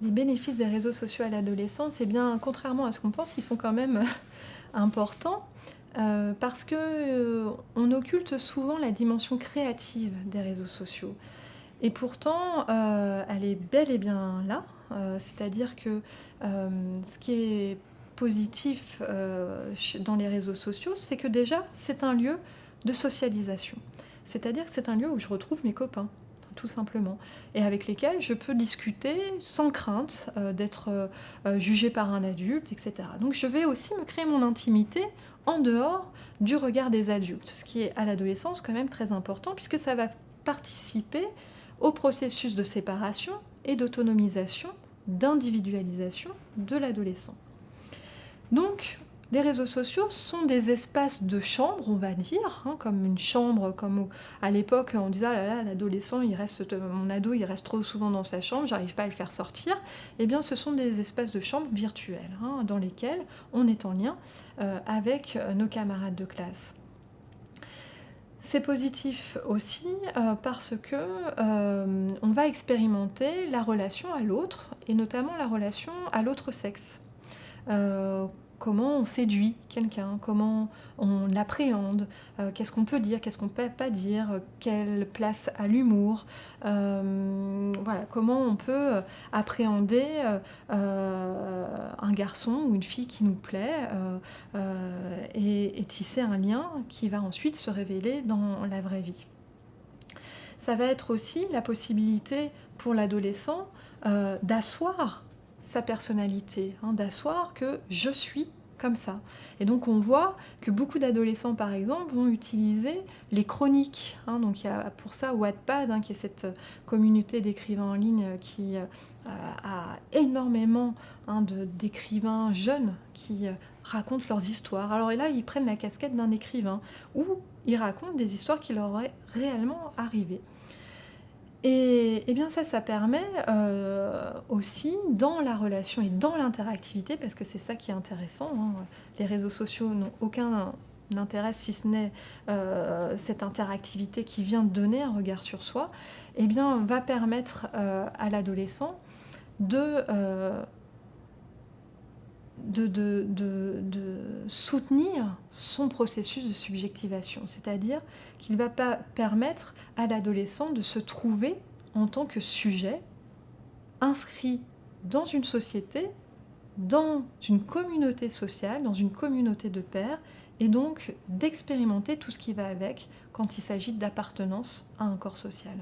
Les bénéfices des réseaux sociaux à l'adolescence, eh bien, contrairement à ce qu'on pense, ils sont quand même importants, parce que, on occulte souvent la dimension créative des réseaux sociaux et pourtant, elle est bel et bien là, c'est-à-dire que, ce qui est positif, dans les réseaux sociaux, c'est que déjà, c'est un lieu de socialisation. C'est-à-dire que c'est un lieu où je retrouve mes copains, tout simplement, et avec lesquels je peux discuter sans crainte, d'être, jugée par un adulte et cetera. Donc je vais aussi me créer mon intimité en dehors du regard des adultes, ce qui est à l'adolescence quand même très important puisque ça va participer au processus de séparation et d'autonomisation, d'individualisation de l'adolescent. Donc, les réseaux sociaux sont des espaces de chambre, on va dire, hein, comme une chambre, à l'époque on disait: «Ah là là, l'adolescent, mon ado, il reste trop souvent dans sa chambre, j'arrive pas à le faire sortir». Eh bien, ce sont des espaces de chambre virtuels, hein, dans lesquels on est en lien avec nos camarades de classe. C'est positif aussi, parce que, on va expérimenter la relation à l'autre et notamment la relation à l'autre sexe. Heu, Comment on séduit quelqu'un, comment on l'appréhende, qu'est-ce qu'on peut dire, qu'est-ce qu'on peut pas dire, quelle place a l'humour, voilà, comment on peut, appréhender, un garçon ou une fille qui nous plaît, et tisser un lien qui va ensuite se révéler dans la vraie vie. Ça va être aussi la possibilité pour l'adolescent, d'asseoir sa personnalité, hein, d'asseoir que je suis comme ça. Et donc on voit que beaucoup d'adolescents, par exemple, vont utiliser les chroniques, hein. Donc il y a pour ça Wattpad, hein, qui est cette communauté d'écrivains en ligne qui a énormément, hein, d'écrivains jeunes qui racontent leurs histoires. Alors et là, ils prennent la casquette d'un écrivain ou ils racontent des histoires qui leur auraient réellement arrivé. Et bien ça permet, aussi dans la relation et dans l'interactivité, parce que c'est ça qui est intéressant, hein, les réseaux sociaux n'ont aucun intérêt si ce n'est, cette interactivité qui vient donner un regard sur soi, et bien va permettre, à l'adolescent de, de soutenir son processus de subjectivation. C'est-à-dire qu'il va pas permettre à l'adolescent de se trouver en tant que sujet inscrit dans une société, dans une communauté sociale, dans une communauté de pairs, et donc d'expérimenter tout ce qui va avec quand il s'agit d'appartenance à un corps social.